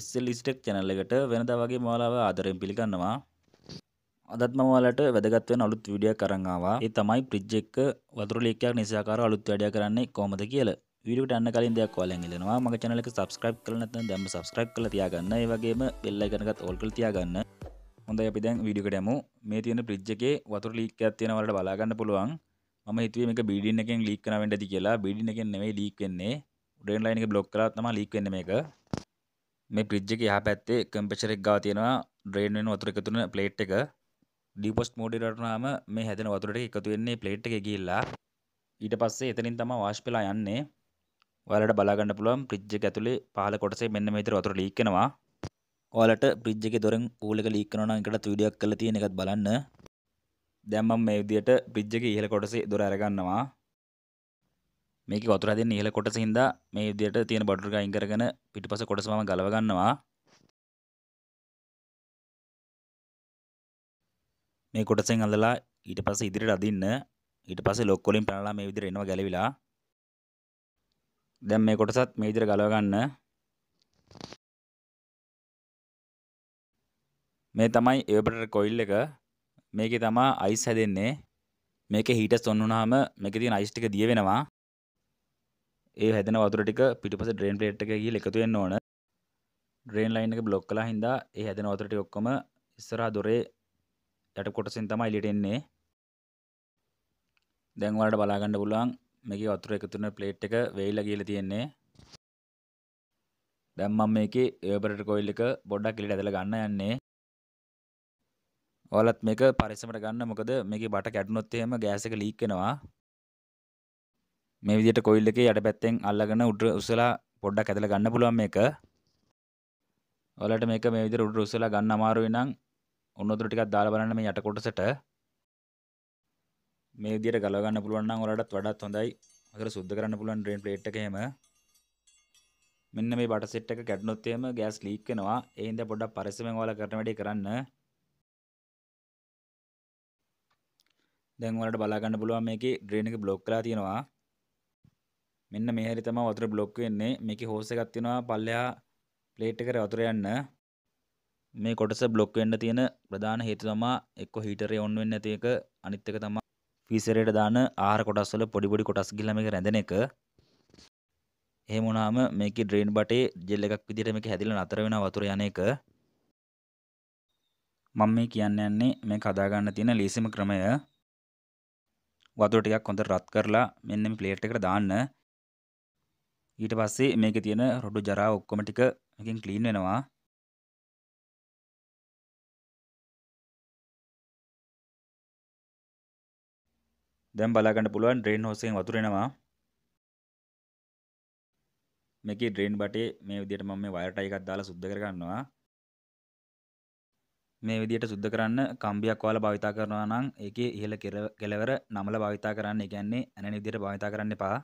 SL Tech channel එකට වෙනදා වගේ ඔයාලව ආදරයෙන් පිළිගන්නවා. අදත් මම ඔයාලට වැදගත් වෙන අලුත් වීඩියෝයක් අරන් ආවා. ඒ තමයි ෆ්‍රිජ් එක වතුර ලීක් එකක් නිසාකාර අලුත් වැඩයක් කරන්නේ කොහොමද කියලා. වීඩියෝට යන්න කලින් දෙයක් ඔයාලෙන් ඉල්ලනවා. මගේ channel එක subscribe කරලා නැත්නම් දැන්ම subscribe කරලා තියාගන්න. ඒ වගේම bell icon එකත් all කරලා තියාගන්න. හොඳයි අපි දැන් වීඩියෝ එකට යමු. මේ තියෙන ෆ්‍රිජ් එකේ වතුර ලීක් එකක් තියෙනවා ඔයාලට බලා ගන්න පුළුවන්. මම හිතුවේ මේක බීඩින් එකෙන් ලීක් කරන වෙන්න ඇති කියලා. බීඩින් එකෙන් නෙමෙයි ලීක් වෙන්නේ. ඩ්‍රේන් ලයින් එක බ්ලොක් කරලා තමයි ලීක් වෙන්නේ මේක. මේ ෆ්‍රිජ් එකේ එහා පැත්තේ කම්ප්‍රෙසර් එක ගාව තියෙනවා ඩ්‍රේන් වෙන වතුර එකතු වෙන ප්ලේට් එක. ඩීපොස්ට් මෝඩ් එකට වුණාම මේ හැදෙන වතුර ටික එකතු වෙන්නේ ප්ලේට් එකේ ගිහිල්ලා. ඊට පස්සේ එතනින් තමයි වාෂ් වෙලා යන්නේ. ඔයාලට බලා ගන්න පුළුවන් ෆ්‍රිජ් එක ඇතුලේ පහළ කොටසේ මෙන්න මේ විදිහට වතුර ලීක් වෙනවා. ඔයාලට ෆ්‍රිජ් එකේ දොරෙන් පූල් එක ලීක් කරනවා නම් එකටත් වීඩියෝ එකක් කරලා තියෙන එකත් බලන්න. දැන් මම මේ විදිහට ෆ්‍රිජ් එකේ ඉහළ කොටසේ දොර අරගන්නවා. මේකේ වතුර හැදෙන්නේ ඉහළ කොටසින් හින්දා මේ විදිහට තියෙන බඩු ටික අයින් කරගෙන පිටිපස්ස කොටස මම ගලව ගන්නවා. මේ කොටසෙන් අල්ලලා ඊට පස්සේ ඉදිරියට අදින්න. ඊට පස්සේ ලොක් වලින් පැනලා මේ විදිහට එනවා ගැලවිලා. දැන් මේ කොටසත් මේ විදිහට ගලව ගන්න. මේ තමයි එවපරේටර් කොයිල් එක. මේකේ තමයි අයිස් හැදෙන්නේ. මේකේ හීටර්ස් ඔන් වුණාම මේකේ තියෙන අයිස් ටික දිය වෙනවා. ඒ හැදෙන වතුර ටික පිටිපස්සේ ඩ්‍රේන් ප්ලේට් එකේ ගිහලා එකතු වෙන්න ඕන. ඩ්‍රේන් ලයින් එක බ්ලොක් කළා හින්දා ඒ හැදෙන වතුර ටික ඔක්කොම ඉස්සරහා දොරේ යට කොටසෙන් තමයි එළියට එන්නේ. දැන් ඔයාලට බලා ගන්න පුළුවන් මේකේ වතුර එකතු වෙන ප්ලේට් එක වේලිලා ගිහලා තියෙන්නේ. දැන් මම මේකේ එවපරේටර් කොයිල් එක පොඩ්ඩක් එළියට ඇදලා ගන්න යන්නේ. ඔයාලත් මේක පරිස්සමට ගන්න මොකද මේකේ බට කැඩුනොත් එහෙම ගෑස් එක ලීක් වෙනවා. මේ විදිහට කොයිල් එකේ යට පැත්තෙන් අල්ලගෙන උඩ උස්සලා පොඩ්ඩක් ඇදලා ගන්න පුළුවන් මේක. ඔයාලට මේක මේ විදිහට උඩ උස්සලා ගන්න අමාරුයි නම් උණු වතුර ටිකක් දාලා බලන්න මේ යට කොටසට. මේ විදිහට ගලව ගන්න පුළුවන් නම් ඔයාලටත් වඩාත් හොඳයි. හොඳට සුද්ධ කරන්න පුළුවන් ඩ්‍රේන් ප්ලේට් එක එහෙම. මෙන්න මේ බට සෙට් එක කැඩුනොත් එහෙම ගෑස් ලීක් වෙනවා. ඒ හින්දා පොඩ්ඩක් පරිස්සමෙන් ඔයාලා කරන වැඩේ කරන්න. දැන් ඔයාලට බලා ගන්න පුළුවන් මේකේ ඩ්‍රේන් එක බ්ලොක් කරලා තියෙනවා. මෙන්න මේ හැරි තමයි වතුර බ්ලොක් වෙන්නේ. මේකේ හෝස් එකක් තියෙනවා පල්ලෙහා ප්ලේට් එකට වතුර යන්න. මේ කොටස බ්ලොක් වෙන්න තියෙන ප්‍රධාන හේතුව තමයි එක්ක හීටරේ ඔන් වෙන්නේ නැති එක, අනිත් එක තමයි ෆීසරේට දාන ආහාර කොටස් වල පොඩි පොඩි කොටස් ගිහලා මේක රැඳෙන එක. එහෙම වුණාම මේකේ ඩ්‍රේන් බටේ ජෙල් එකක් විදිහට මේක හැදිලා නතර වෙනවා වතුර යන එක. මම මේ කියන්න යන්නේ මේක හදා ගන්න තියෙන ලීසිම ක්‍රමය. වතුර ටිකක් හොඳට රත් කරලා මෙන්න මේ ප්ලේට් එකට දාන්න. ඊට පස්සේ මේකේ තියෙන රොඩු ජරා ඔක්කොම ටික මේකෙන් ක්ලීන් වෙනවා. දැන් බලා ගන්න පුළුවන් ඩ්‍රේන් හෝස් එකෙන් වතුර එනවා. මේකේ ඩ්‍රේන් බටේ මේ විදිහට මම මේ වයර් ටයි එකක් දාලා සුද්ධ කර ගන්නවා. මේ විදිහට සුද්ධ කරන්න කම්බියක් ඔයාලා භාවිතා කරනවා නම් ඒකේ ඉහළ කෙළවර නමල භාවිතා කරන්න. ඒ කියන්නේ ඇනෙන විදිහට භාවිතා කරන්න එපා.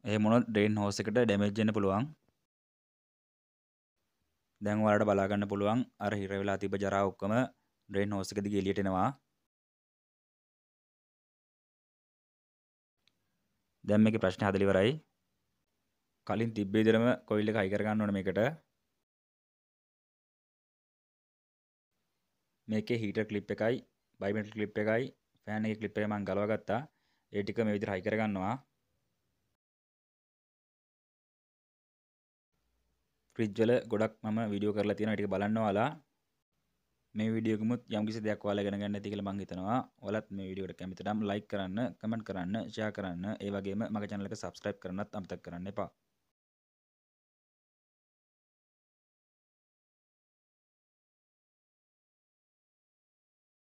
එහෙම වුණොත් ඩ්‍රේන් හෝස් එකට ඩැමේජ් වෙන්න පුළුවන්. දැන් ඔයාලට බලා ගන්න පුළුවන් අර හිර වෙලා තිබ්බ ජරා ඔක්කොම ඩ්‍රේන් හෝස් එක දිගේ එළියට එනවා. දැන් මේකේ ප්‍රශ්නේ හදලා ඉවරයි. කලින් තිබ්බ විදිහටම කොයිල් එක හයි කර ගන්න ඕනේ මේකට. මේකේ හීටර් ක්ලිප් එකයි, බයිමෙටල් ක්ලිප් එකයි, ෆෑන් එකේ ක්ලිප් එක මම ගලවා ගත්තා. ඒ ටික මේ විදිහට හයි කර ගන්නවා. ෆ්‍රිජ් වල ගොඩක් මම වීඩියෝ කරලා තියෙනවා. ඒ ටික බලන්න ඔයාලා. මේ වීඩියෝ එකමුත් යම්කිසි දෙයක් ඔයාලා ඉගෙන ගන්න ඇති කියලා මම හිතනවා. ඔයාලත් මේ වීඩියෝ එකට කැමති නම් ලයික් කරන්න, කමෙන්ට් කරන්න, ෂෙයා කරන්න, ඒ වගේම මගේ channel එක subscribe කරන්නත් අමතක කරන්න එපා.